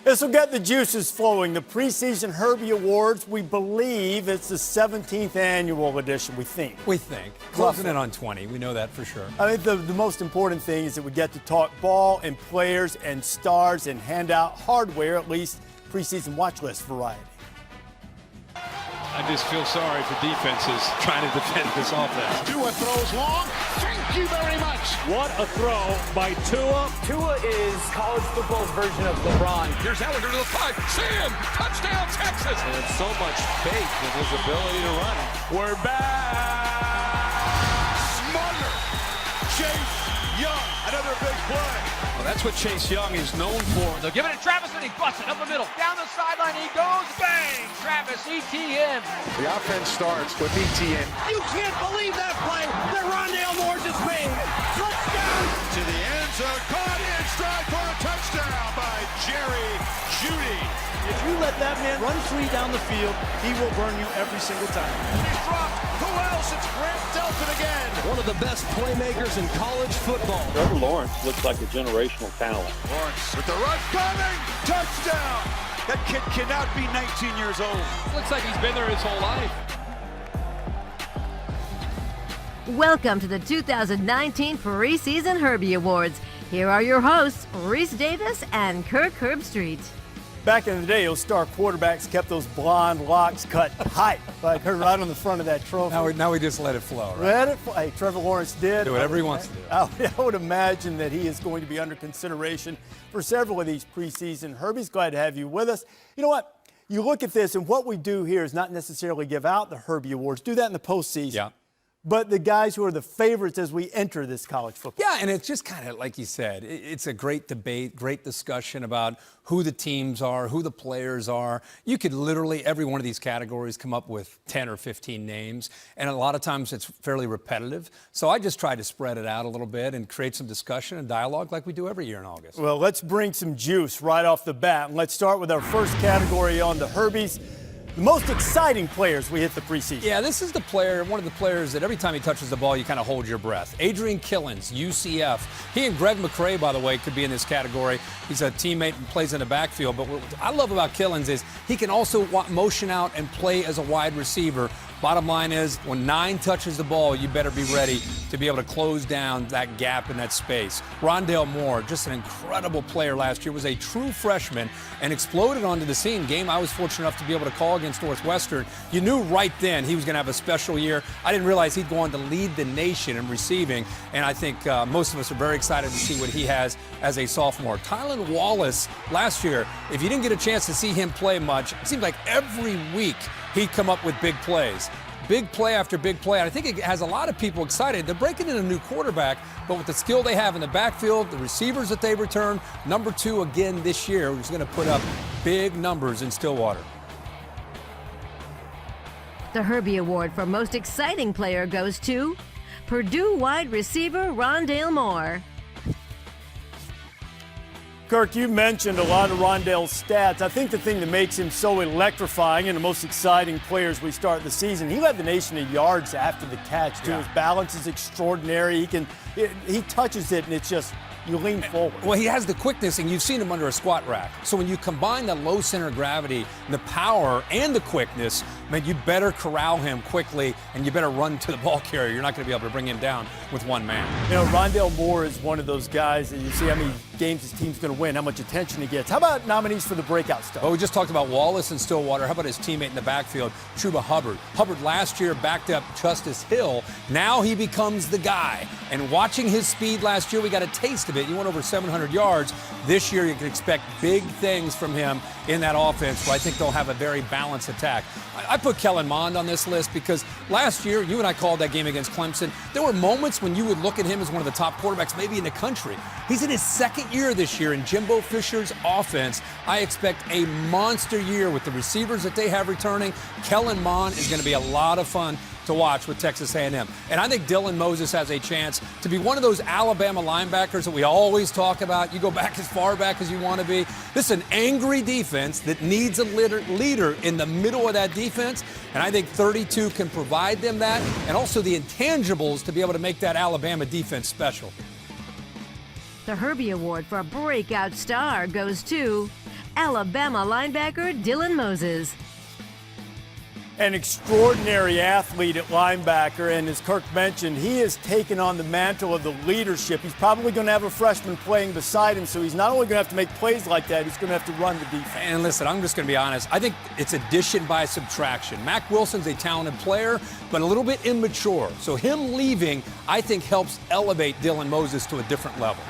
This will get the juices flowing. The preseason Herbie Awards, we believe it's the 17th annual edition, we think. We think. Closing in on 20. We know that for sure. I think the most important thing is that we get to talk ball and players and stars and hand out hardware, at least preseason watch list variety. I just feel sorry for defenses trying to defend this offense. Tua throws long. Thank you very much. What a throw by Tua. Tua is college football's version of LeBron. Here's Ellinger to the 5. Sam, touchdown Texas. And so much faith in his ability to run. We're back. Smarter. Chase Young. Another big play. Well, that's what Chase Young is known for. They'll give it to Travis, and he busts it up the middle. Down the sideline he goes. Bang! Travis, ETN. The offense starts with ETN. You can't believe that play that Rondale Moore just made. Touchdown! To the end zone. Caught in stride for a touchdown by Jerry Jeudy. If you let that man run free down the field, he will burn you every single time. He's dropped. Who else? It's Grant Delpit again. One of the best playmakers in college football. Trevor Lawrence looks like a generational talent. Lawrence with the rush coming. Touchdown. That kid cannot be 19 years old. Looks like he's been there his whole life. Welcome to the 2019 Preseason Herbie Awards. Here are your hosts, Reese Davis and Kirk Herbstreit. Back in the day, those star quarterbacks kept those blonde locks cut tight, like her right on the front of that trophy. Now we just let it flow, right? Let it fly. Hey, Trevor Lawrence did. Do whatever he wants to do. I would imagine that he is going to be under consideration for several of these preseason. Herbie's glad to have you with us. You know what? You look at this, and what we do here is not necessarily give out the Herbie Awards. Do that in the postseason. Yeah. But the guys who are the favorites as we enter this college football. Yeah, and it's just kind of like you said, it's a great debate, great discussion about who the teams are, who the players are. You could literally, every one of these categories, come up with 10 or 15 names, and a lot of times it's fairly repetitive. So I just try to spread it out a little bit and create some discussion and dialogue like we do every year in August. Well, let's bring some juice right off the bat. And let's start with our first category on the Herbies. The most exciting players we hit the preseason. Yeah, this is the player, one of the players that every time he touches the ball, you kind of hold your breath. Adrian Killins, UCF. He and Greg McCrae, by the way, could be in this category. He's a teammate and plays in the backfield. But what I love about Killins is he can also motion out and play as a wide receiver. Bottom line is, when 9 touches the ball, you better be ready to be able to close down that gap in that space. Rondale Moore, just an incredible player last year, was a true freshman and exploded onto the scene. Game I was fortunate enough to be able to call against Northwestern. You knew right then he was going to have a special year. I didn't realize he'd go on to lead the nation in receiving, and I think most of us are very excited to see what he has as a sophomore. Tylan Wallace, last year, if you didn't get a chance to see him play much, it seemed like every week he'd come up with big plays. Big play after big play. And I think it has a lot of people excited. They're breaking in a new quarterback, but with the skill they have in the backfield, the receivers that they return, number 2 again this year, who's going to put up big numbers in Stillwater. The Herbie Award for most exciting player goes to Purdue wide receiver Rondale Moore. Kirk, you mentioned a lot of Rondale's stats. I think the thing that makes him so electrifying and the most exciting players we start the season, he led the nation in yards after the catch, too. Yeah. His balance is extraordinary. He touches it, and it's just, you lean forward. Well, he has the quickness, and you've seen him under a squat rack. So when you combine the low center of gravity, the power, and the quickness, man, you better corral him quickly, and you better run to the ball carrier. You're not going to be able to bring him down with one man. You know, Rondale Moore is one of those guys that you see how many games his team's going to win, how much attention he gets. How about nominees for the breakout stuff? Well, we just talked about Wallace and Stillwater. How about his teammate in the backfield, Chuba Hubbard? Hubbard last year backed up Justice Hill. Now he becomes the guy. And watching his speed last year, we got a taste of it. He went over 700 yards. This year, you can expect big things from him in that offense, where I think they'll have a very balanced attack. I put Kellen Mond on this list because last year, you and I called that game against Clemson. There were moments when you would look at him as one of the top quarterbacks maybe in the country. He's in his second year this year in Jimbo Fisher's offense. I expect a monster year with the receivers that they have returning. Kellen Mond is going to be a lot of fun to watch with Texas A&M. And I think Dylan Moses has a chance to be one of those Alabama linebackers that we always talk about. You go back as far back as you want to be. This is an angry defense that needs a leader in the middle of that defense. And I think 32 can provide them that, and also the intangibles to be able to make that Alabama defense special. The Herbie Award for breakout star goes to Alabama linebacker Dylan Moses. An extraordinary athlete at linebacker, and as Kirk mentioned, he has taken on the mantle of the leadership. He's probably going to have a freshman playing beside him, so he's not only going to have to make plays like that, he's going to have to run the defense. And listen, I'm just going to be honest. I think it's addition by subtraction. Mack Wilson's a talented player, but a little bit immature. So him leaving, I think, helps elevate Dylan Moses to a different level.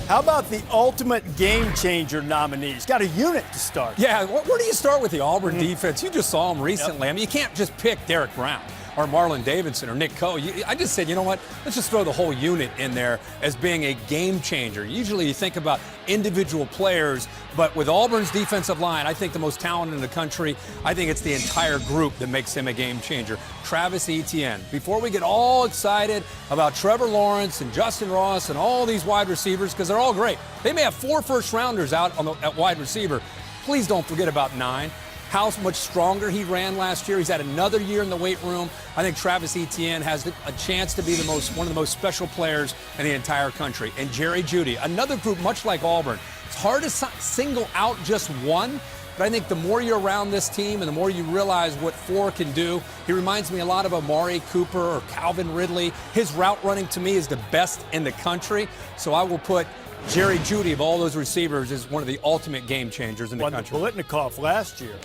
How about the ultimate game changer nominee? He's got a unit to start. Yeah, where do you start with the Auburn defense? You just saw him recently. Yep. I mean, you can't just pick Derek Brown or Marlon Davidson or Nick Coe. I just said, you know what? Let's just throw the whole unit in there as being a game changer. Usually you think about individual players, but with Auburn's defensive line, I think the most talented in the country, I think it's the entire group that makes him a game changer. Travis Etienne. Before we get all excited about Trevor Lawrence and Justin Ross and all these wide receivers, because they're all great. They may have 4 first-rounders out at wide receiver. Please don't forget about 9. How much stronger he ran last year. He's had another year in the weight room. I think Travis Etienne has a chance to be one of the most special players in the entire country. And Jerry Jeudy, another group much like Auburn. It's hard to single out just one, but I think the more you're around this team and the more you realize what 4 can do, he reminds me a lot of Amari Cooper or Calvin Ridley. His route running to me is the best in the country. So I will put Jerry Jeudy of all those receivers is one of the ultimate game changers in the country. Won the Biletnikoff last year.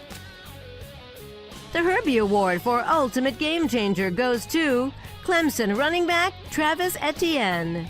The Herbie Award for Ultimate Game Changer goes to Clemson running back Travis Etienne.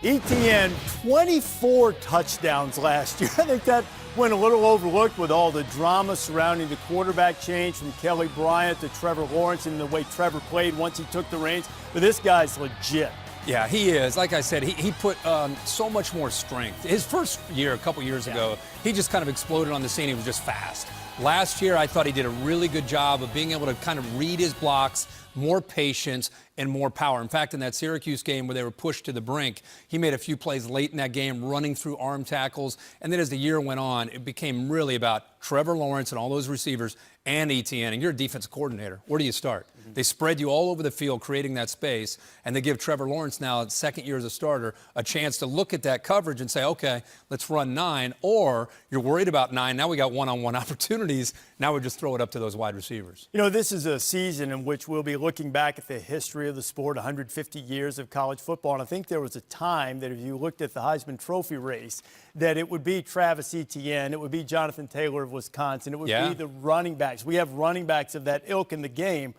Etienne, 24 touchdowns last year. I think that went a little overlooked with all the drama surrounding the quarterback change from Kelly Bryant to Trevor Lawrence and the way Trevor played once he took the reins. But this guy's legit. Yeah, he is. Like I said, he put so much more strength. His first year, a couple years ago, he just kind of exploded on the scene. He was just fast. Last year, I thought he did a really good job of being able to kind of read his blocks, more patience, and more power. In fact, in that Syracuse game where they were pushed to the brink, he made a few plays late in that game, running through arm tackles. And then as the year went on, it became really about Trevor Lawrence and all those receivers and Etienne. And you're a defensive coordinator. Where do you start? They spread you all over the field, creating that space, and they give Trevor Lawrence now, second year as a starter, a chance to look at that coverage and say, okay, let's run 9, or you're worried about 9. Now we got one-on-one opportunities. Now we just throw it up to those wide receivers. You know, this is a season in which we'll be looking back at the history of the sport, 150 years of college football, and I think there was a time that if you looked at the Heisman Trophy race, that it would be Travis Etienne, it would be Jonathan Taylor of Wisconsin, it would be the running backs. We have running backs of that ilk in the game.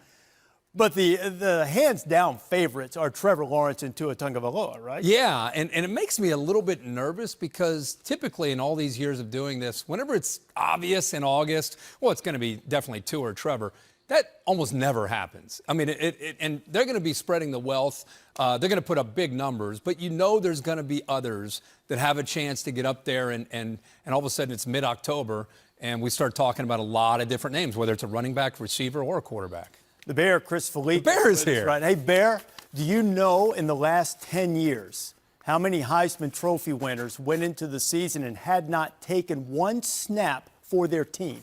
But the hands-down favorites are Trevor Lawrence and Tua Tagovailoa, right? Yeah, and it makes me a little bit nervous because typically in all these years of doing this, whenever it's obvious in August, well, it's going to be definitely Tua or Trevor. That almost never happens. I mean, and they're going to be spreading the wealth. They're going to put up big numbers, but you know there's going to be others that have a chance to get up there, and all of a sudden it's mid-October, and we start talking about a lot of different names, whether it's a running back, receiver, or a quarterback. The Bear, Chris Felipe. The Bear is here. Right. Hey, Bear, do you know in the last 10 years how many Heisman Trophy winners went into the season and had not taken one snap for their team?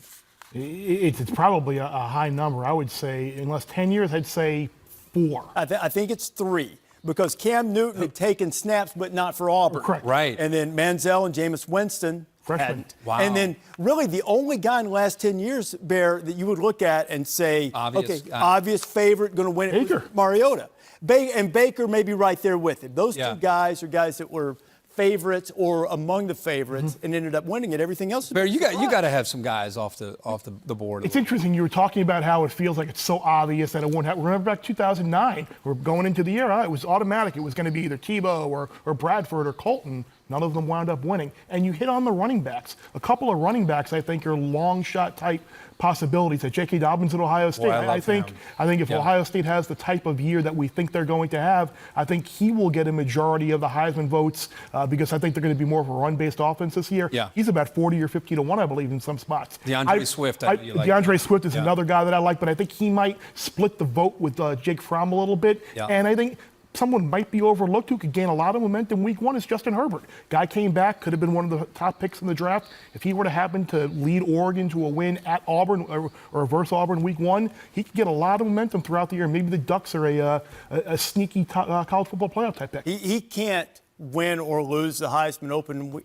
It's probably a high number. I would say, in less 10 years, I'd say 4. I think it's 3. Because Cam Newton had taken snaps, but not for Auburn. Correct. Right. And then Manziel and Jameis Winston hadn't. Wow. And then really the only guy in the last 10 years, Bear, that you would look at and say, obvious favorite, going to win it, Baker. Mariota. And Baker may be right there with him. Those two guys are guys that were favorites or among the favorites and ended up winning it. Everything else. Bear, you got to have some guys off the board. It's interesting. You were talking about how it feels like it's so obvious that it won't happen. Remember back 2009, we're going into the year. It was automatic. It was going to be either Tebow or Bradford or Colton. None of them wound up winning. And you hit on the running backs. A couple of running backs, I think, are long shot type possibilities. J.K. Dobbins at Ohio State. I think if Ohio State has the type of year that we think they're going to have, I think he will get a majority of the Heisman votes because I think they're going to be more of a run-based offense this year. Yeah. He's about 40 or 50 to 1, I believe, in some spots. DeAndre Swift. DeAndre Swift is another guy that I like, but I think he might split the vote with Jake Fromm a little bit. Yeah. And I think someone might be overlooked who could gain a lot of momentum week 1 is Justin Herbert. Guy came back, could have been one of the top picks in the draft. If he were to happen to lead Oregon to a win at Auburn or reverse Auburn week 1, he could get a lot of momentum throughout the year. Maybe the Ducks are a sneaky college football playoff type pick. He can't win or lose the Heisman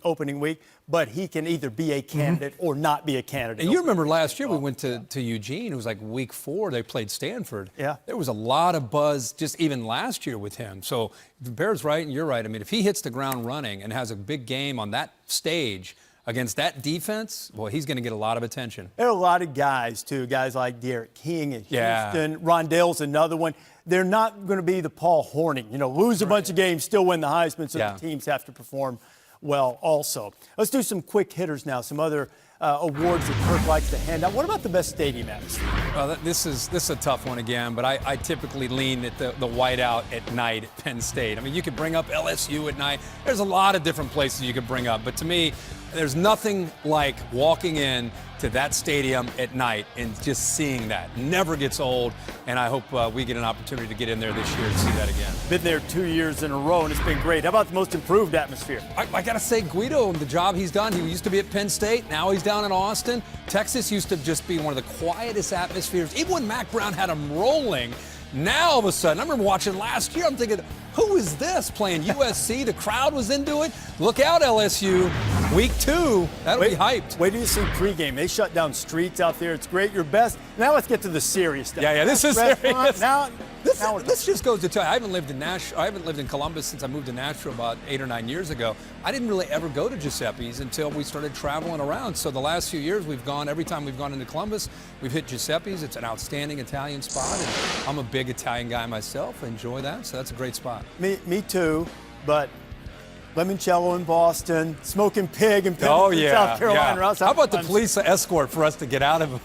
opening week, but he can either be a candidate or not be a candidate. And you remember last year we went to Eugene. It was like week 4. They played Stanford. Yeah. There was a lot of buzz just even last year with him. So the Bears right and you're right. I mean, if he hits the ground running and has a big game on that stage against that defense, well, he's going to get a lot of attention. There are a lot of guys, too, guys like Derek King in Houston. Rondale's another one. They're not going to be the Paul Hornung. Lose a bunch of games, still win the Heisman, so the teams have to perform well also. Let's do some quick hitters now, some other awards that Kirk likes to hand out. What about the best stadium atmosphere? Well, this is a tough one again, but I typically lean at the whiteout at night at Penn State. I mean, you could bring up LSU at night. There's a lot of different places you could bring up, but to me, there's nothing like walking in to that stadium at night and just seeing that. Never gets old, and I hope we get an opportunity to get in there this year and see that again. Been there 2 years in a row, and it's been great. How about the most improved atmosphere? I got to say, Guido, the job he's done. He used to be at Penn State. Now he's down in Austin. Texas used to just be one of the quietest atmospheres. Even when Mac Brown had them rolling, now all of a sudden, I remember watching last year, I'm thinking, who is this playing USC? The crowd was into it. Look out, LSU. Week 2, that'll be hyped. Wait till you see pregame. They shut down streets out there. It's great. Your best. Now let's get to the serious stuff. Yeah, this is serious. Now this just goes to tell you, I haven't lived in Columbus since I moved to Nashville about 8 or 9 years ago. I didn't really ever go to Giuseppe's until we started traveling around. So the last few years every time we've gone into Columbus, we've hit Giuseppe's. It's an outstanding Italian spot, and I'm a big Italian guy myself. I enjoy that, so that's a great spot. Me too, but limoncello in Boston, smoking pig in South Carolina. Yeah. How about the police escort for us to get out of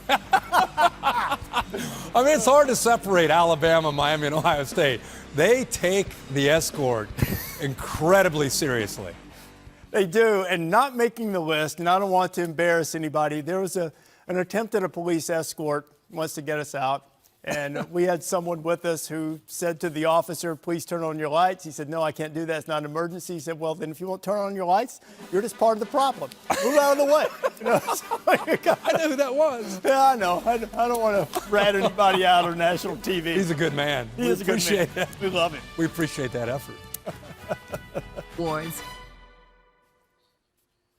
I mean, it's hard to separate Alabama, Miami, and Ohio State. They take the escort incredibly seriously. They do, and not making the list, and I don't want to embarrass anybody, there was an attempt at a police escort, wants to get us out. And we had someone with us who said to the officer, please turn on your lights. He said, no, I can't do that. It's not an emergency. He said, well, then if you won't turn on your lights, you're just part of the problem. Move out of the way. I know who that was. Yeah, I know. I don't want to rat anybody out on national TV. He's a good man. He is a good man. That. We love him. We appreciate that effort. Awards.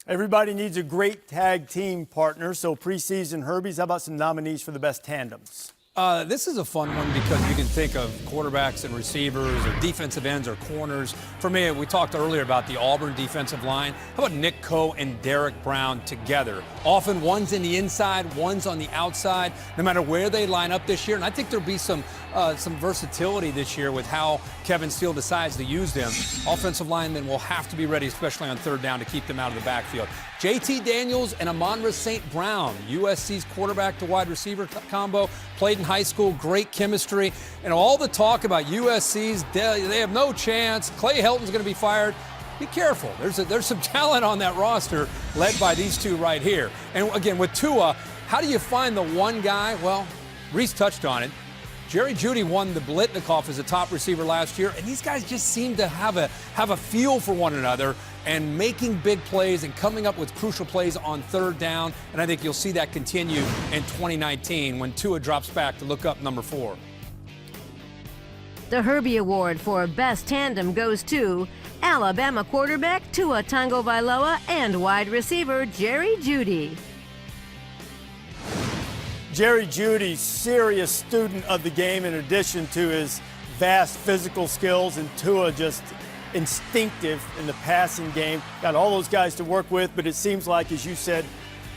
Everybody needs a great tag team partner. So preseason Herbies, how about some nominees for the best tandems? This is a fun one because you can think of quarterbacks and receivers or defensive ends or corners. For me, we talked earlier about the Auburn defensive line. How about Nick Coe and Derek Brown together? Often one's in the inside, one's on the outside, no matter where they line up this year. And I think there'll be some versatility this year with how Kevin Steele decides to use them. Offensive linemen will have to be ready, especially on third down, to keep them out of the backfield. JT Daniels and Amon-Ra St. Brown, USC's quarterback to wide receiver combo, played in high school, great chemistry. And all the talk about USC's, they have no chance. Clay Helton's going to be fired. Be careful. There's some talent on that roster led by these two right here. And again, with Tua, how do you find the one guy? Well, Reese touched on it. Jerry Jeudy won the Biletnikoff as a top receiver last year, and these guys just seem to have a feel for one another and making big plays and coming up with crucial plays on third down. And I think you'll see that continue in 2019 when Tua drops back to look up number 4. The Herbie Award for Best Tandem goes to Alabama quarterback Tua Tagovailoa and wide receiver Jerry Jeudy. Jerry Jeudy, serious student of the game in addition to his vast physical skills, and Tua just instinctive in the passing game. Got all those guys to work with, but it seems like, as you said,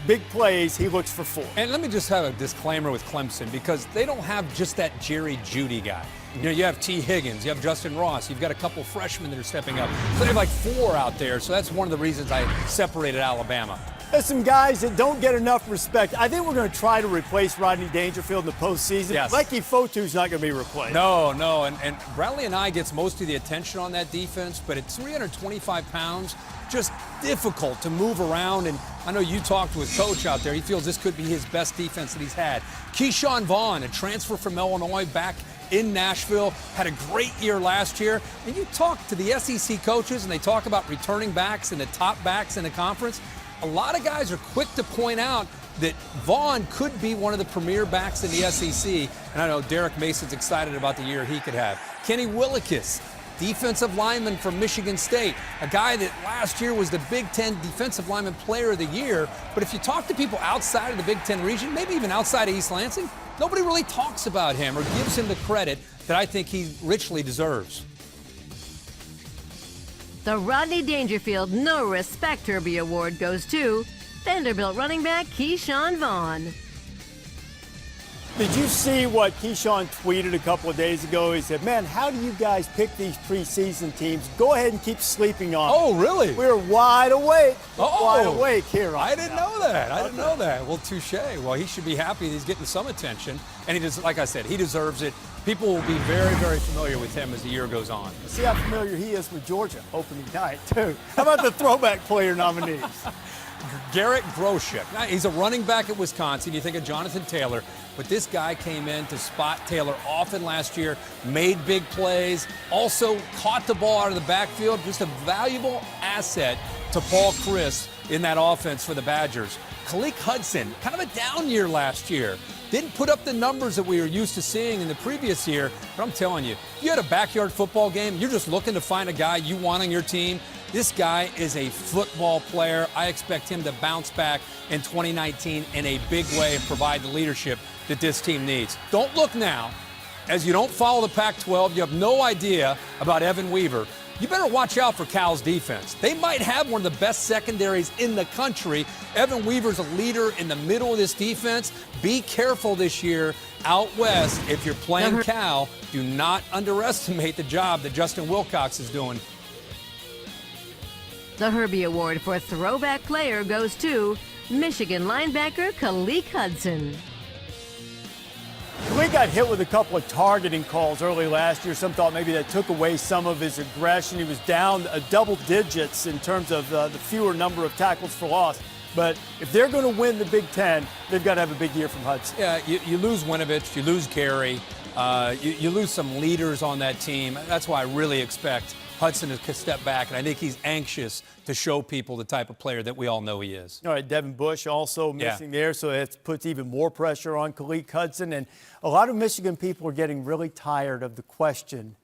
big plays, he looks for 4. And let me just have a disclaimer with Clemson, because they don't have just that Jerry Jeudy guy. You know, you have T. Higgins, you have Justin Ross, you've got a couple freshmen that are stepping up. So they have like 4 out there, so that's one of the reasons I separated Alabama. There's some guys that don't get enough respect. I think we're going to try to replace Rodney Dangerfield in the postseason. Yes. Leki Fotu's not going to be replaced. No. And Bradley and I gets most of the attention on that defense, but at 325 pounds, just difficult to move around. And I know you talked with Coach out there. He feels this could be his best defense that he's had. Keyshawn Vaughn, a transfer from Illinois back in Nashville, had a great year last year. And you talk to the SEC coaches, and they talk about returning backs and the top backs in the conference. A lot of guys are quick to point out that Vaughn could be one of the premier backs in the SEC. And I know Derek Mason's excited about the year he could have. Kenny Willekes, defensive lineman from Michigan State, a guy that last year was the Big Ten Defensive Lineman Player of the Year. But if you talk to people outside of the Big Ten region, maybe even outside of East Lansing, nobody really talks about him or gives him the credit that I think he richly deserves. The Rodney Dangerfield No Respect Herbie Award goes to Vanderbilt running back Keyshawn Vaughn. Did you see what Keyshawn tweeted a couple of days ago? He said, man, how do you guys pick these preseason teams? Go ahead and keep sleeping on them. Oh, really? We're wide awake. Oh, wide awake here. I didn't know that. I didn't know that. Well, touche. Well, he should be happy he's getting some attention. And he just, like I said, he deserves it. People will be very, very familiar with him as the year goes on. See how familiar he is with Georgia opening night, too. How about the throwback player nominees? Garrett Groshek. Now, he's a running back at Wisconsin. You think of Jonathan Taylor, but this guy came in to spot Taylor often last year, made big plays, also caught the ball out of the backfield. Just a valuable asset to Paul Chryst in that offense for the Badgers. Khaleke Hudson, kind of a down year last year. Didn't put up the numbers that we were used to seeing in the previous year, but I'm telling you, if you had a backyard football game, you're just looking to find a guy you want on your team. This guy is a football player. I expect him to bounce back in 2019 in a big way and provide the leadership that this team needs. Don't look now. As you don't follow the Pac-12, you have no idea about Evan Weaver. You better watch out for Cal's defense. They might have one of the best secondaries in the country. Evan Weaver's a leader in the middle of this defense. Be careful this year out west. If you're playing Cal, do not underestimate the job that Justin Wilcox is doing. The Herbie Award for Throwback Player goes to Michigan linebacker Khaleke Hudson. We got hit with a couple of targeting calls early last year. Some thought maybe that took away some of his aggression. He was down double digits in terms of the fewer number of tackles for loss. But if they're going to win the Big Ten, they've got to have a big year from Hudson. Yeah, you lose Winovich, you lose Gary, you lose some leaders on that team. That's why I really expect Hudson to step back, and I think he's anxious to show people the type of player that we all know he is. All right, Devin Bush also missing there, so it puts even more pressure on Khaleke Hudson. And a lot of Michigan people are getting really tired of the question,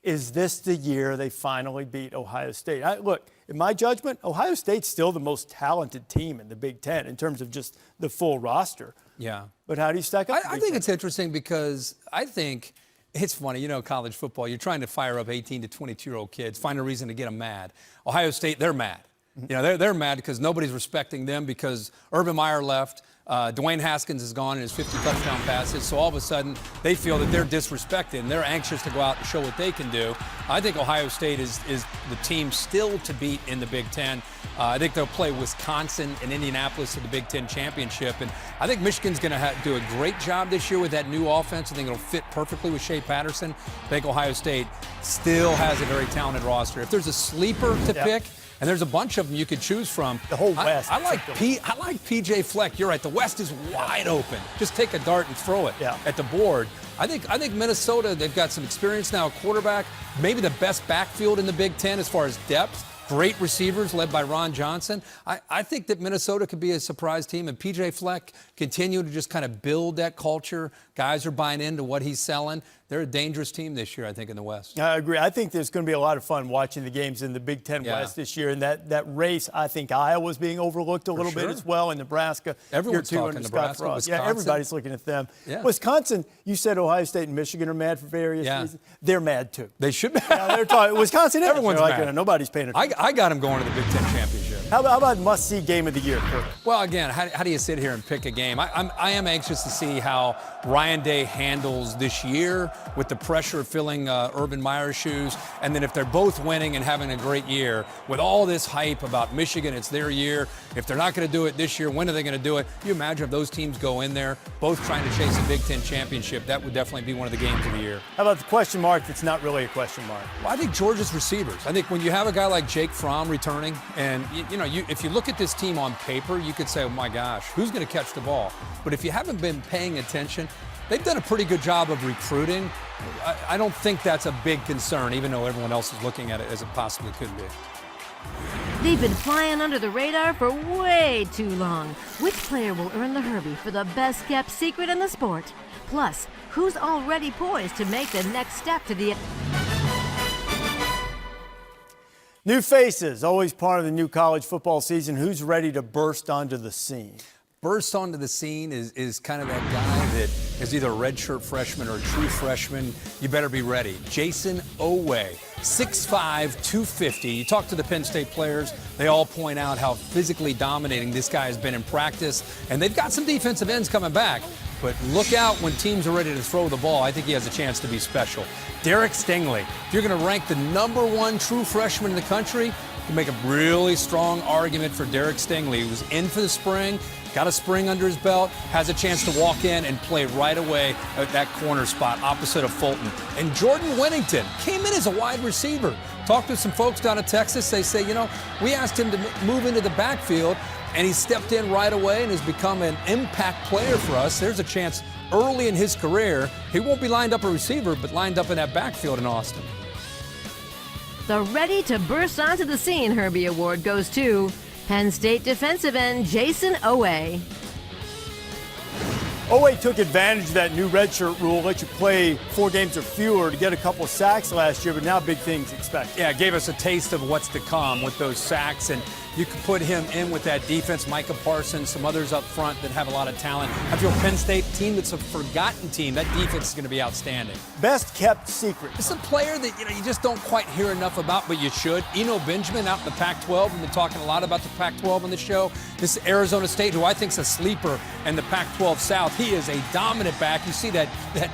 is this the year they finally beat Ohio State? Look, in my judgment, Ohio State's still the most talented team in the Big Ten in terms of just the full roster. Yeah. But how do you stack up? I think it's interesting because I think it's funny, you know, college football, you're trying to fire up 18 to 22-year-old kids, find a reason to get them mad. Ohio State, they're mad. You know, they're mad because nobody's respecting them because Urban Meyer left. Dwayne Haskins is gone in his 50 touchdown passes, so all of a sudden they feel that they're disrespected and they're anxious to go out and show what they can do. I think Ohio State is the team still to beat in the Big Ten. I think they'll play Wisconsin and Indianapolis in the Big Ten championship, and I think Michigan's going to do a great job this year with that new offense. I think it'll fit perfectly with Shea Patterson. I think Ohio State still has a very talented roster. If there's a sleeper to pick, and there's a bunch of them you could choose from. The whole West. I like P.J. Fleck. You're right. The West is wide open. Just take a dart and throw it at the board. I think Minnesota, they've got some experience now at quarterback. Maybe the best backfield in the Big Ten as far as depth. Great receivers led by Ron Johnson. I think that Minnesota could be a surprise team, and P.J. Fleck continue to just kind of build that culture. Guys are buying into what he's selling. They're a dangerous team this year, I think, in the West. I agree. I think there's going to be a lot of fun watching the games in the Big Ten West this year. And that race, I think Iowa's being overlooked a little bit as well, and Nebraska. Everyone's talking Nebraska, Wisconsin. Yeah, everybody's looking at them. Yeah. Wisconsin, you said Ohio State and Michigan are mad for various reasons. They're mad, too. They should be. They're talking Wisconsin. Everyone's mad. Nobody's paying attention. I got them going to the Big Ten championship. How about must-see game of the year, Kurt? Well, again, how do you sit here and pick a game? I am anxious to see how Ryan Day handles this year with the pressure of filling Urban Meyer's shoes, and then if they're both winning and having a great year, with all this hype about Michigan, it's their year. If they're not going to do it this year, when are they going to do it? You imagine if those teams go in there, both trying to chase a Big Ten championship, that would definitely be one of the games of the year. How about the question mark that's not really a question mark? Well, I think Georgia's receivers. I think when you have a guy like Jake Fromm returning, and if you look at this team on paper, you could say, oh my gosh, who's going to catch the ball? But if you haven't been paying attention, they've done a pretty good job of recruiting. I don't think that's a big concern, even though everyone else is looking at it as it possibly could be. They've been flying under the radar for way too long. Which player will earn the Herbie for the best kept secret in the sport? Plus, who's already poised to make the next step to the... New faces, always part of the new college football season. Who's ready to burst onto the scene? Burst onto the scene is kind of that guy that is either a redshirt freshman or a true freshman. You better be ready. Jason Owe, 6'5", 250. You talk to the Penn State players, they all point out how physically dominating this guy has been in practice, and they've got some defensive ends coming back. But look out when teams are ready to throw the ball. I think he has a chance to be special. Derek Stingley, if you're going to rank the #1 true freshman in the country, you can make a really strong argument for Derek Stingley, who's in for the spring, got a spring under his belt, has a chance to walk in and play right away at that corner spot opposite of Fulton. And Jordan Winnington came in as a wide receiver. Talked to some folks down in Texas. They say, you know, we asked him to move into the backfield, and he stepped in right away and has become an impact player for us. There's a chance early in his career, he won't be lined up a receiver, but lined up in that backfield in Austin. The Ready to Burst Onto the Scene Herbie Award goes to Penn State defensive end Jason Owe. Owe took advantage of that new redshirt rule, let you play 4 games or fewer to get a couple of sacks last year, but now big things expected. Yeah, it gave us a taste of what's to come with those sacks, and you could put him in with that defense, Micah Parsons, some others up front that have a lot of talent. I feel Penn State team that's a forgotten team. That defense is going to be outstanding. Best kept secret. It's a player that you just don't quite hear enough about, but you should. Eno Benjamin out in the Pac-12. We've been talking a lot about the Pac-12 on the show. This is Arizona State, who I think is a sleeper in the Pac-12 South. He is a dominant back. You see that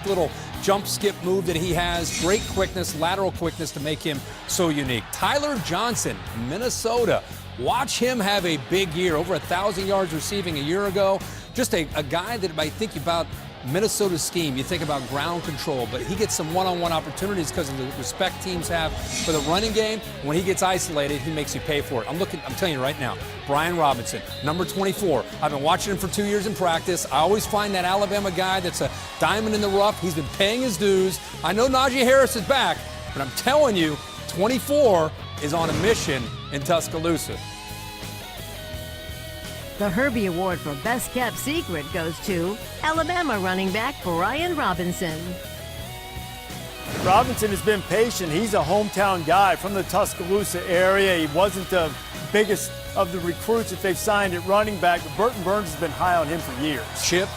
little jump skip move that he has. Great quickness, lateral quickness to make him so unique. Tyler Johnson, Minnesota. Watch him have a big year, over 1,000 yards receiving a year ago. Just a guy that might think about Minnesota's scheme. You think about ground control, but he gets some one-on-one opportunities because of the respect teams have for the running game. When he gets isolated, he makes you pay for it. I'm telling you right now, Brian Robinson, number 24. I've been watching him for 2 years in practice. I always find that Alabama guy that's a diamond in the rough. He's been paying his dues. I know Najee Harris is back, but I'm telling you, 24 is on a mission in Tuscaloosa. The Herbie Award for Best Kept Secret goes to Alabama running back Brian Robinson. Robinson has been patient. He's a hometown guy from the Tuscaloosa area. He wasn't the biggest of the recruits that they've signed at running back, but Burton Burns has been high on him for years. Chip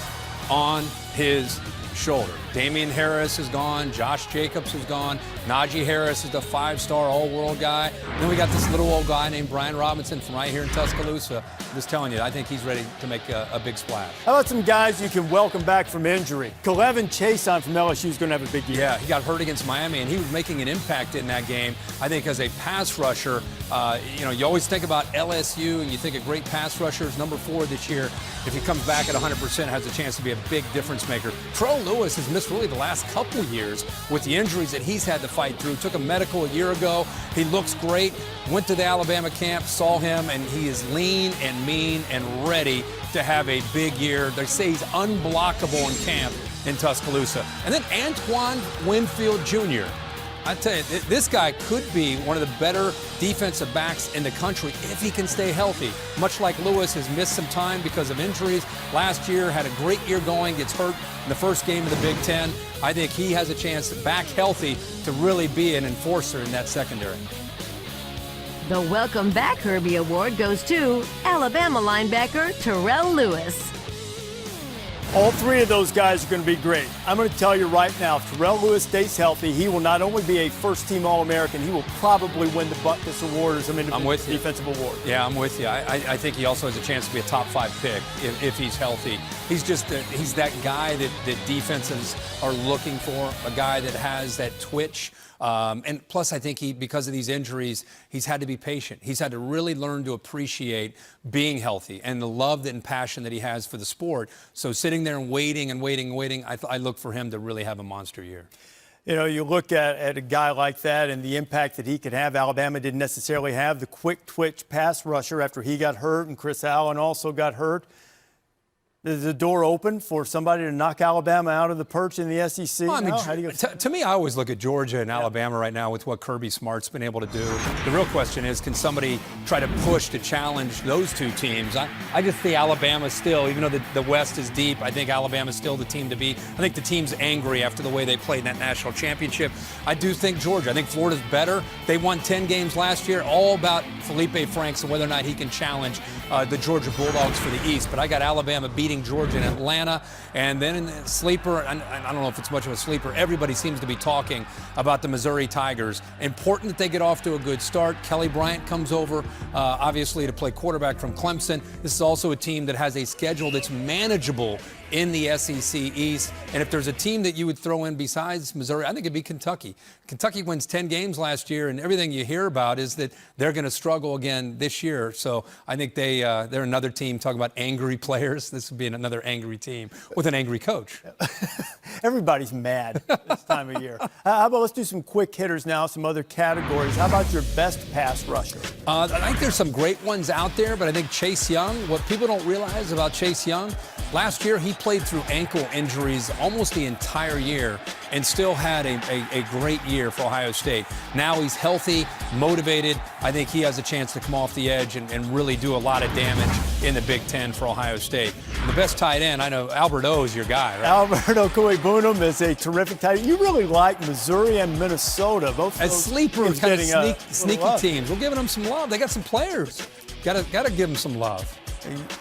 on his shoulder. Damian Harris is gone. Josh Jacobs is gone. Najee Harris is the 5-star all-world guy. Then we got this little old guy named Brian Robinson from right here in Tuscaloosa. I'm just telling you, I think he's ready to make a big splash. How about some guys you can welcome back from injury? K'Levin Chason from LSU is going to have a big year. Yeah, he got hurt against Miami, and he was making an impact in that game. I think as a pass rusher, you always think about LSU, and you think a great pass rusher is number 4 this year. If he comes back at 100%, has a chance to be a big difference maker. Terrell Lewis has missed really the last couple years with the injuries that he's had to fight through. Took a medical a year ago. He looks great. Went to the Alabama camp, saw him, and he is lean and mean and ready to have a big year. They say he's unblockable in camp in Tuscaloosa. And then Antoine Winfield Jr. I tell you, this guy could be one of the better defensive backs in the country if he can stay healthy. Much like Lewis has missed some time because of injuries. Last year, had a great year going, gets hurt in the first game of the Big Ten. I think he has a chance, back healthy, to really be an enforcer in that secondary. The Welcome Back Herbie Award goes to Alabama linebacker Terrell Lewis. All 3 of those guys are going to be great. I'm going to tell you right now, if Terrell Lewis stays healthy, he will not only be a first-team All-American, he will probably win the Butkus Award as an individual defensive award. Yeah, I'm with you. I think he also has a chance to be a top 5 pick if he's healthy. He's just he's that guy that defenses are looking for, a guy that has that twitch. And plus, I think because of these injuries, he's had to be patient. He's had to really learn to appreciate being healthy and the love and passion that he has for the sport. So sitting there and waiting, I look for him to really have a monster year. You know, you look at a guy like that and the impact that he could have. Alabama didn't necessarily have the quick twitch pass rusher after he got hurt, and Chris Allen also got hurt. Is the door open for somebody to knock Alabama out of the perch in the SEC? Well, I mean, No? How do you to me, I always look at Georgia and Alabama right now with what Kirby Smart's been able to do. The real question is, can somebody try to push to challenge those two teams? I just see Alabama still, even though the West is deep, I think Alabama's still the team to beat. I think the team's angry after the way they played in that national championship. I do think Georgia. I think Florida's better. They won 10 games last year, all about Felipe Franks and whether or not he can challenge the Georgia Bulldogs for the East. But I got Alabama beating Georgia in Atlanta, and then in the sleeper, and I don't know if it's much of a sleeper, everybody seems to be talking about the Missouri Tigers. Important that they get off to a good start. Kelly Bryant comes over, obviously, to play quarterback from Clemson. This is also a team that has a schedule that's manageable in the SEC East. And if there's a team that you would throw in besides Missouri, I think it'd be Kentucky. Kentucky wins 10 games last year, and everything you hear about is that they're going to struggle again this year. So I think they're another team. Talking about angry players, this would be another angry team with an angry coach. Everybody's mad this time of year. How about let's do some quick hitters now, some other categories. How about your best pass rusher? I think there's some great ones out there, but I think Chase Young, what people don't realize about Chase Young, last year he played through ankle injuries almost the entire year and still had a great year for Ohio State. Now he's healthy, motivated. I think he has a chance to come off the edge and really do a lot of damage in the Big Ten for Ohio State. And the best tight end, I know Albert O is your guy, right? Alberto Kuibunum is a terrific tight end. You really like Missouri and Minnesota. Both as sleepers, kind of sneaky teams. We're giving them some love. They got some players. Got to give them some love.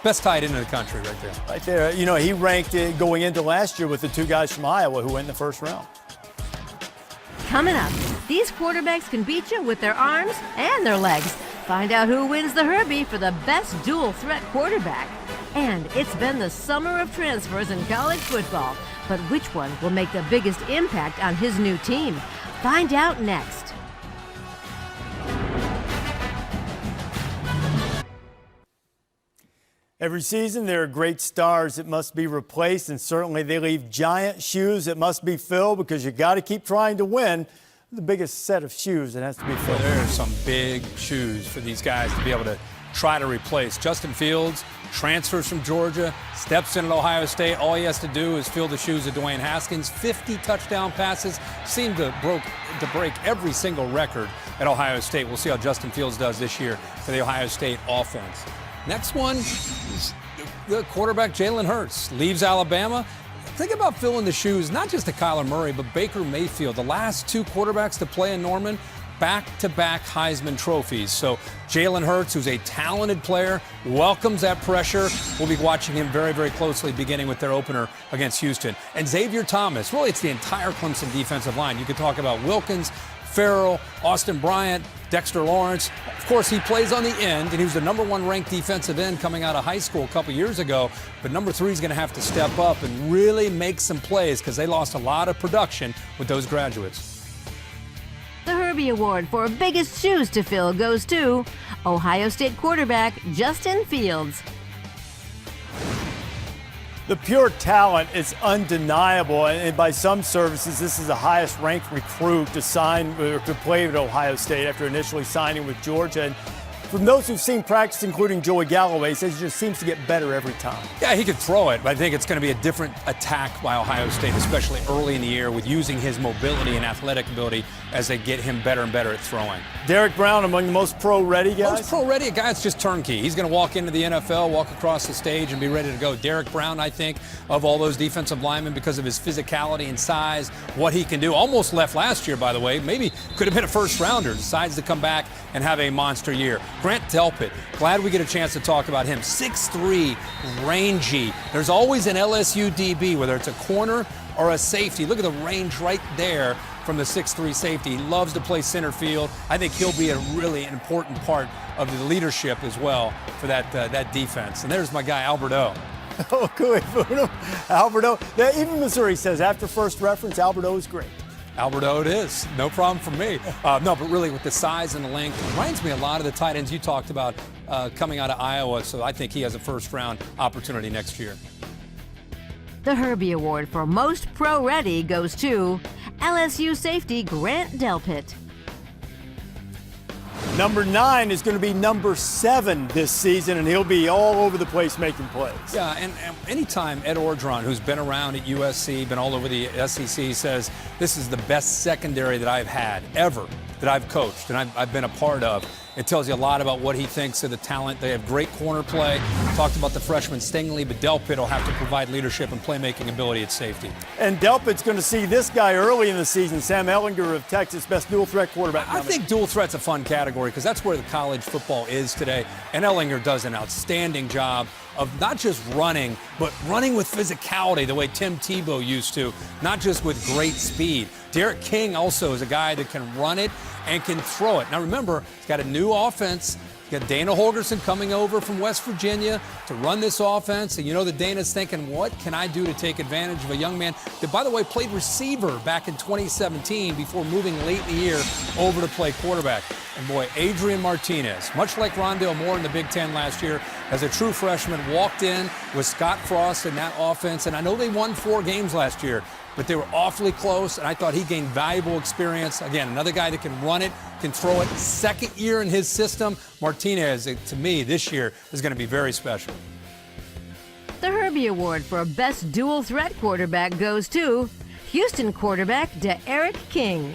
Best tight end in the country right there. Right there. You know, he ranked it going into last year with the two guys from Iowa who went in the first round. Coming up, these quarterbacks can beat you with their arms and their legs. Find out who wins the Herbie for the best dual threat quarterback. And it's been the summer of transfers in college football. But which one will make the biggest impact on his new team? Find out next. Every season, there are great stars that must be replaced, and certainly they leave giant shoes that must be filled because you got to keep trying to win. The biggest set of shoes that has to be filled. Well, there are some big shoes for these guys to be able to try to replace. Justin Fields transfers from Georgia, steps in at Ohio State. All he has to do is fill the shoes of Dwayne Haskins. 50 touchdown passes, seemed to break every single record at Ohio State. We'll see how Justin Fields does this year for the Ohio State offense. Next one is the quarterback Jalen Hurts. Leaves Alabama. Think about filling the shoes, not just to Kyler Murray, but Baker Mayfield. The last two quarterbacks to play in Norman, back-to-back Heisman trophies. So Jalen Hurts, who's a talented player, welcomes that pressure. We'll be watching him very, very closely, beginning with their opener against Houston. And Xavier Thomas, really it's the entire Clemson defensive line. You could talk about Wilkins, Farrell, Austin Bryant, Dexter Lawrence. Of course, he plays on the end, and he was the #1 ranked defensive end coming out of high school a couple years ago. But number 3 is going to have to step up and really make some plays because they lost a lot of production with those graduates. The Herbie Award for biggest shoes to fill goes to Ohio State quarterback Justin Fields. The pure talent is undeniable, and by some services, this is the highest-ranked recruit to sign or to play at Ohio State after initially signing with Georgia. And from those who've seen practice, including Joey Galloway, says he just seems to get better every time. Yeah, he could throw it, but I think it's going to be a different attack by Ohio State, especially early in the year with using his mobility and athletic ability as they get him better and better at throwing. Derek Brown, among the most pro-ready guys? Most pro-ready, a guy that's just turnkey. He's going to walk into the NFL, walk across the stage, and be ready to go. Derek Brown, I think, of all those defensive linemen because of his physicality and size, what he can do. Almost left last year, by the way. Maybe could have been a first-rounder. Decides to come back and have a monster year. Grant Delpit, glad we get a chance to talk about him. 6'3", rangy. There's always an LSU DB, whether it's a corner or a safety. Look at the range right there from the 6'3" safety. He loves to play center field. I think he'll be a really important part of the leadership as well for that defense. And there's my guy, Albert O. Oh, cool. Albert O. Even Missouri says after first reference, Albert O is great. Albert O it is. No problem for me. No, but really with the size and the length, it reminds me a lot of the tight ends you talked about coming out of Iowa, so I think he has a first-round opportunity next year. The Herbie Award for most pro-ready goes to LSU safety Grant Delpit. Number 9 is going to be number 7 this season, and he'll be all over the place making plays. Yeah, and anytime Ed Orgeron, who's been around at USC, been all over the SEC, says this is the best secondary that I've had ever, that I've coached and I've been a part of, it tells you a lot about what he thinks of the talent. They have great corner play. Talked about the freshman Stingley, but Delpit will have to provide leadership and playmaking ability at safety. And Delpit's going to see this guy early in the season, Sam Ehlinger of Texas, best dual threat quarterback. I think dual threat's a fun category because that's where the college football is today. And Ehlinger does an outstanding job of not just running, but running with physicality the way Tim Tebow used to, not just with great speed. Derek King also is a guy that can run it and can throw it. Now remember, he's got a new offense. He's got Dana Holgorsen coming over from West Virginia to run this offense. And you know that Dana's thinking, what can I do to take advantage of a young man that, by the way, played receiver back in 2017 before moving late in the year over to play quarterback. And boy, Adrian Martinez, much like Rondale Moore in the Big Ten last year, as a true freshman, walked in with Scott Frost in that offense. And I know they won 4 games last year, but they were awfully close, and I thought he gained valuable experience. Again, another guy that can run it, can throw it. Second year in his system. Martinez, to me, this year is going to be very special. The Herbie Award for Best Dual Threat Quarterback goes to Houston quarterback Derek King.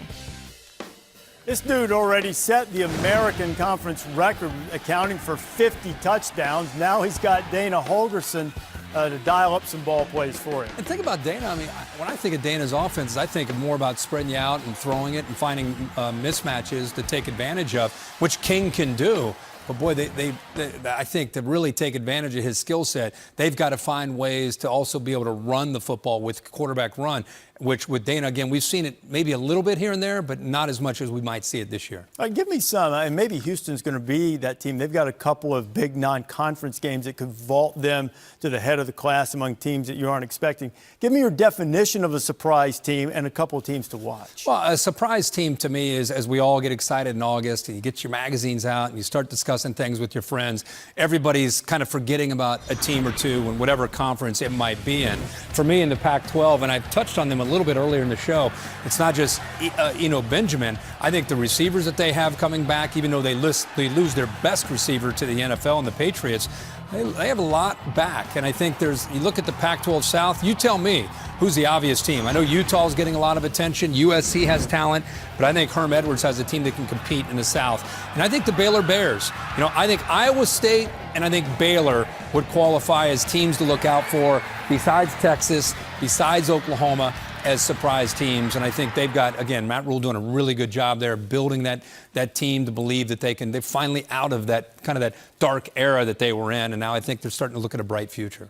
This dude already set the American Conference record, accounting for 50 touchdowns. Now he's got Dana Holgorsen to dial up some ball plays for him. And think about Dana. I mean, when I think of Dana's offense, I think of more about spreading you out and throwing it and finding mismatches to take advantage of, which King can do. But boy, I think to really take advantage of his skill set, they've got to find ways to also be able to run the football with quarterback run, which with Dana, again, we've seen it maybe a little bit here and there, but not as much as we might see it this year. Give me some, and maybe Houston's going to be that team. They've got a couple of big non-conference games that could vault them to the head of the class among teams that you aren't expecting. Give me your definition of a surprise team and a couple of teams to watch. Well, a surprise team to me is as we all get excited in August and you get your magazines out and you start discussing things with your friends, everybody's kind of forgetting about a team or two in whatever conference it might be in. For me in the Pac-12, and I've touched on them a little bit earlier in the show, it's not just Benjamin. I think the receivers that they have coming back, even though they lose their best receiver to the NFL and the Patriots, they have a lot back. And I think you look at the Pac-12 South, you tell me who's the obvious team. I know Utah's getting a lot of attention. USC has talent, but I think Herm Edwards has a team that can compete in the South. And I think the Baylor Bears, I think Iowa State and I think Baylor would qualify as teams to look out for besides Texas, besides Oklahoma, as surprise teams. And I think they've got, again, Matt Rule doing a really good job there, building that team to believe that they're finally out of that kind of that dark era that they were in. And now I think they're starting to look at a bright future.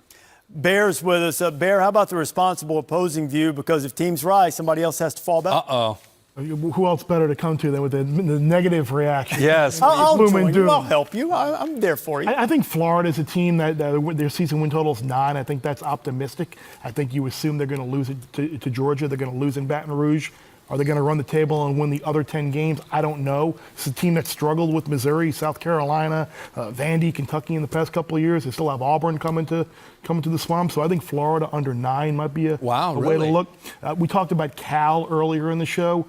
Bears with us. Bear, how about the responsible opposing view? Because if teams rise, somebody else has to fall back. Uh-oh. Who else better to come to than with the negative reaction? Yes. I'll join you. I'll help you. I'm there for you. I think Florida's a team that their season win total is 9. I think that's optimistic. I think you assume they're going to lose it to Georgia. They're going to lose in Baton Rouge. Are they going to run the table and win the other 10 games? I don't know. It's a team that struggled with Missouri, South Carolina, Vandy, Kentucky in the past couple of years. They still have Auburn coming to the Swamp. So I think Florida under 9 might be a way to look. We talked about Cal earlier in the show.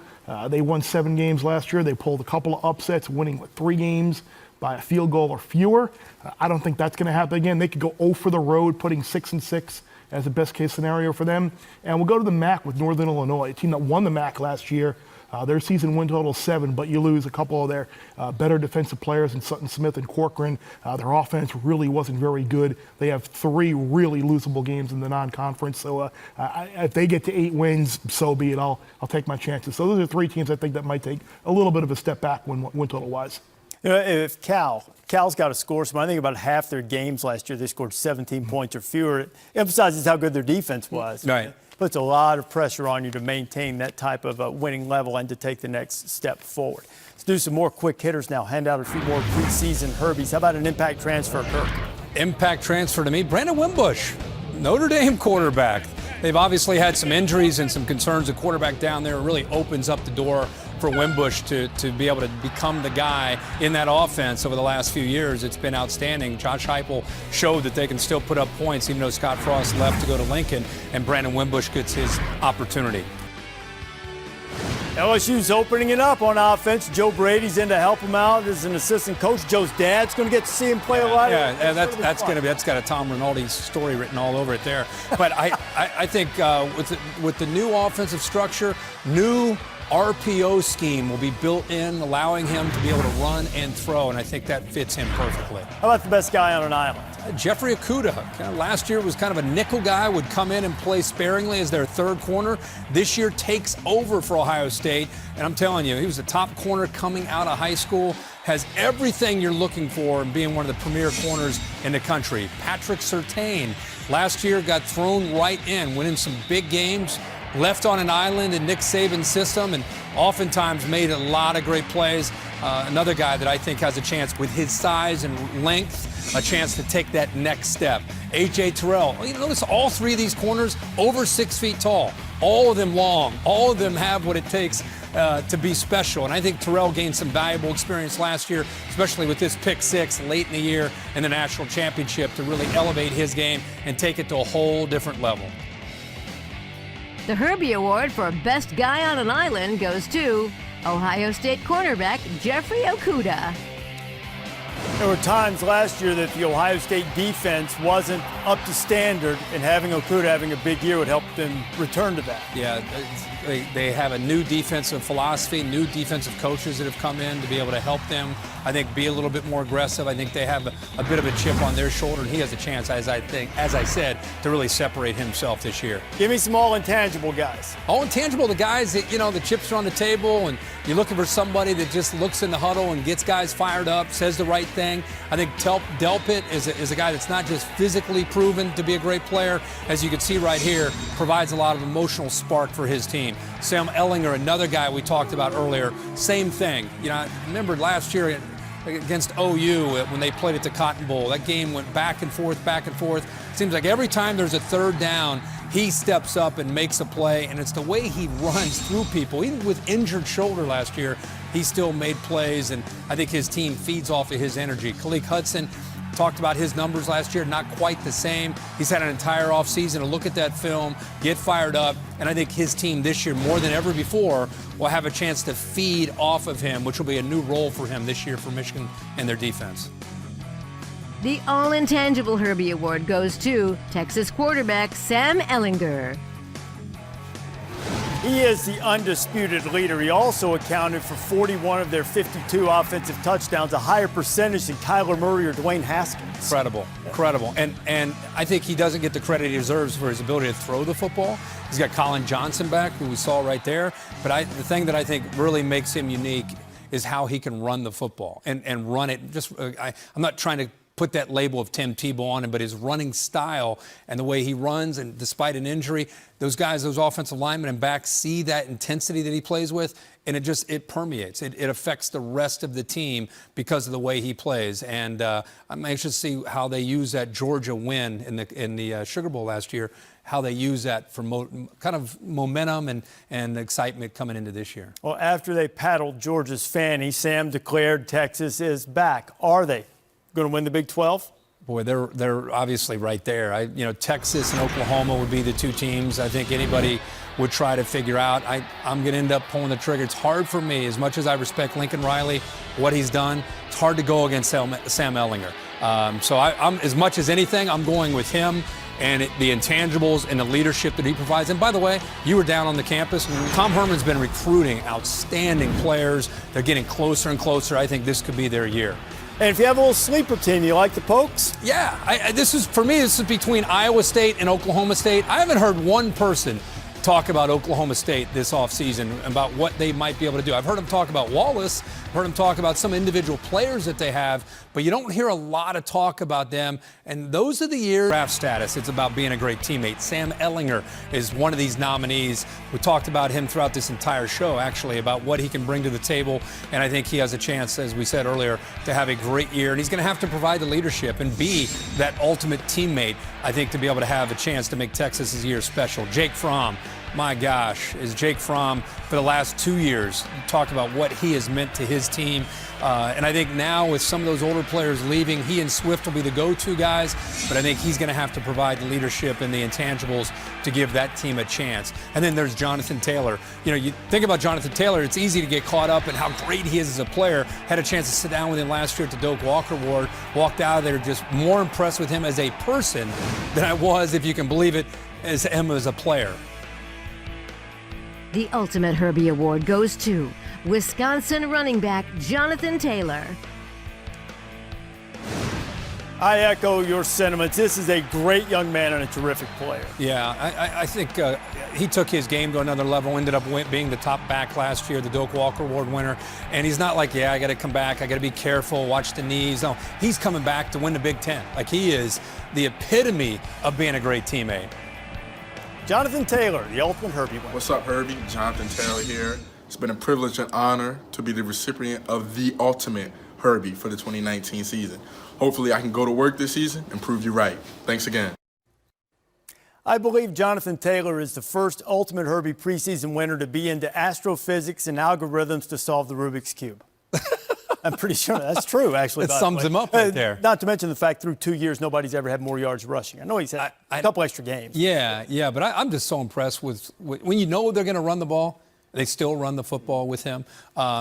They won 7 games last year. They pulled a couple of upsets, winning 3 games by a field goal or fewer. I don't think that's going to happen again. They could go 0 for the road, putting 6-6 as the best case scenario for them. And we'll go to the MAC with Northern Illinois, a team that won the MAC last year. Their season win total is 7, but you lose a couple of their better defensive players in Sutton Smith and Corcoran. Their offense really wasn't very good. They have 3 really losable games in the non-conference. So if they get to 8 wins, so be it. I'll take my chances. So those are 3 teams I think that might take a little bit of a step back win total-wise. If Cal's got to score some, I think about half their games last year, they scored 17 points or fewer. It emphasizes how good their defense was. Right. Puts a lot of pressure on you to maintain that type of winning level and to take the next step forward. Let's do some more quick hitters now. Hand out a few more preseason Herbies. How about an impact transfer, Kirk? Impact transfer to me, Brandon Wimbush, Notre Dame quarterback. They've obviously had some injuries and some concerns. A quarterback down there really opens up the door for Wimbush to be able to become the guy in that offense over the last few years. It's been outstanding. Josh Heupel showed that they can still put up points even though Scott Frost left to go to Lincoln, and Brandon Wimbush gets his opportunity. LSU's opening it up on offense. Joe Brady's in to help him out as an assistant coach. Joe's dad's going to get to see him play a lot. Yeah, that's got a Tom Rinaldi story written all over it there. But I think with the new offensive structure, new RPO scheme will be built in, allowing him to be able to run and throw, and I think that fits him perfectly. How about the best guy on an island? Jeffrey Okudah. Last year was kind of a nickel guy, would come in and play sparingly as their third corner. This year takes over for Ohio State, and I'm telling you, he was the top corner coming out of high school, has everything you're looking for in being one of the premier corners in the country. Patrick Surtain last year got thrown right in, winning some big games, left on an island in Nick Saban's system, and oftentimes made a lot of great plays. Another guy that I think has a chance with his size and length, a chance to take that next step. A.J. Terrell. You notice all three of these corners over 6 feet tall. All of them long. All of them have what it takes to be special. And I think Terrell gained some valuable experience last year, especially with this pick six late in the year in the national championship, to really elevate his game and take it to a whole different level. The Herbie Award for Best Guy on an Island goes to Ohio State cornerback Jeffrey Okudah. There were times last year that the Ohio State defense wasn't up to standard, and having Okudah having a big year would help them return to that. Yeah, they have a new defensive philosophy, new defensive coaches that have come in to be able to help them, I think, be a little bit more aggressive. I think they have a bit of a chip on their shoulder, and he has a chance, as I said, to really separate himself this year. Give me some all intangible guys. All intangible, the guys that, the chips are on the table, and you're looking for somebody that just looks in the huddle and gets guys fired up, says the right thing. I think Delpit is a guy that's not just physically proven to be a great player, as you can see right here, provides a lot of emotional spark for his team. Sam Ehlinger, another guy we talked about earlier, same thing. I remember last year against OU when they played at the Cotton Bowl. That game went back and forth, back and forth. Seems like every time there's a third down, he steps up and makes a play, and it's the way he runs through people. Even with injured shoulder last year, he still made plays, and I think his team feeds off of his energy. Khaleke Hudson, talked about his numbers last year, not quite the same. He's had an entire offseason to look at that film, get fired up, and I think his team this year, more than ever before, will have a chance to feed off of him, which will be a new role for him this year for Michigan and their defense. The All-Intangible Herbie Award goes to Texas quarterback Sam Ehlinger. He is the undisputed leader. He also accounted for 41 of their 52 offensive touchdowns, a higher percentage than Kyler Murray or Dwayne Haskins. Incredible. And I think he doesn't get the credit he deserves for his ability to throw the football. He's got Colin Johnson back, who we saw right there. But the thing that I think really makes him unique is how he can run the football and run it. I'm not trying to put that label of Tim Tebow on him, but his running style and the way he runs, and despite an injury, those guys, those offensive linemen and backs see that intensity that he plays with, and it permeates. It affects the rest of the team because of the way he plays. And I'm anxious to see how they use that Georgia win in the Sugar Bowl last year, how they use that for kind of momentum and excitement coming into this year. Well, after they paddled Georgia's fanny, Sam declared Texas is back. Are they going to win the Big 12? Boy, they're obviously right there. Texas and Oklahoma would be the two teams I think anybody would try to figure out. I'm going to end up pulling the trigger. It's hard for me, as much as I respect Lincoln Riley, what he's done, it's hard to go against Sam Ehlinger. So I'm, as much as anything, I'm going with him and the intangibles and the leadership that he provides. And by the way, you were down on the campus. Tom Herman's been recruiting outstanding players. They're getting closer and closer. I think this could be their year. And if you have a little sleeper team, you like the Pokes? Yeah, this is between Iowa State and Oklahoma State. I haven't heard one person talk about Oklahoma State this offseason, about what they might be able to do. I've heard them talk about Wallace, heard them talk about some individual players that they have, but you don't hear a lot of talk about them. And those are the years. Draft status, it's about being a great teammate. Sam Ehlinger is one of these nominees. We talked about him throughout this entire show, actually, about what he can bring to the table. And I think he has a chance, as we said earlier, to have a great year. And he's going to have to provide the leadership and be that ultimate teammate, I think, to be able to have a chance to make Texas's year special. Jake Fromm, my gosh, is Jake Fromm for the last 2 years. You talked about what he has meant to his team. And I think now with some of those older players leaving, he and Swift will be the go-to guys, but I think he's going to have to provide the leadership and the intangibles to give that team a chance. And then there's Jonathan Taylor. You know, you think about Jonathan Taylor, it's easy to get caught up in how great he is as a player. Had a chance to sit down with him last year at the Doak Walker Award, walked out of there just more impressed with him as a person than I was, if you can believe it, as him as a player. The ultimate Herbie Award goes to Wisconsin running back Jonathan Taylor. I echo your sentiments. This is a great young man and a terrific player. Yeah, I think he took his game to another level, ended up being the top back last year, the Doak Walker Award winner. And he's not like, yeah, I got to come back, I got to be careful, watch the knees. No, he's coming back to win the Big Ten. Like, he is the epitome of being a great teammate. Jonathan Taylor, the ultimate Herbie winner. What's up, Herbie? Jonathan Taylor here. It's been a privilege and honor to be the recipient of the ultimate Herbie for the 2019 season. Hopefully I can go to work this season and prove you right. Thanks again. I believe Jonathan Taylor is the first ultimate Herbie preseason winner to be into astrophysics and algorithms to solve the Rubik's Cube. I'm pretty sure that's true, actually. That sums him up right there. Not to mention the fact through 2 years, nobody's ever had more yards rushing. I know he's had a couple extra games. Yeah, but I'm just so impressed with when you know they're going to run the ball, they still run the football with him.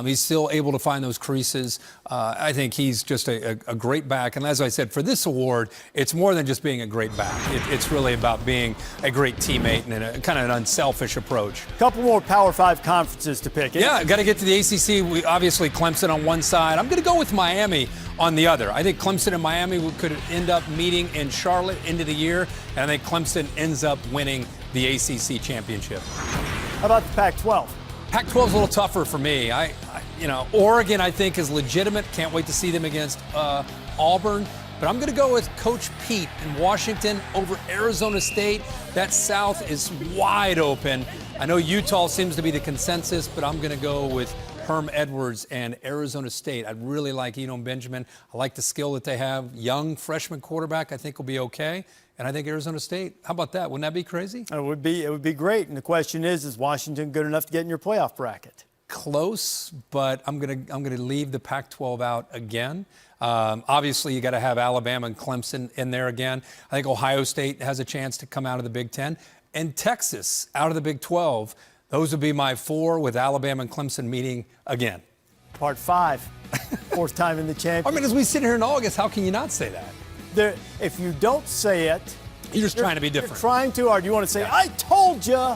He's still able to find those creases. I think he's just a great back. And as I said, for this award, it's more than just being a great back. It's really about being a great teammate and a kind of an unselfish approach. A couple more Power 5 conferences to pick. Yeah, got to get to the ACC. We obviously Clemson on one side. I'm going to go with Miami on the other. I think Clemson and Miami could end up meeting in Charlotte into the year, and I think Clemson ends up winning the ACC championship. How about the Pac-12? Pac-12 is a little tougher for me. Oregon, I think, is legitimate. Can't wait to see them against Auburn. But I'm going to go with Coach Pete in Washington over Arizona State. That South is wide open. I know Utah seems to be the consensus, but I'm going to go with Herm Edwards and Arizona State. I really like Eno Benjamin. I like the skill that they have. Young freshman quarterback, I think, will be okay. And I think Arizona State, how about that? Wouldn't that be crazy? It would be great. And the question is Washington good enough to get in your playoff bracket? Close, but I'm gonna leave the Pac-12 out again. Obviously, you got to have Alabama and Clemson in there again. I think Ohio State has a chance to come out of the Big Ten. And Texas out of the Big 12. Those would be my four, with Alabama and Clemson meeting again. Part 5, fourth time in the championship. I mean, as we sit here in August, how can you not say that? If you don't say it, you're just trying to be different. You're trying too hard. You want to say, I told you.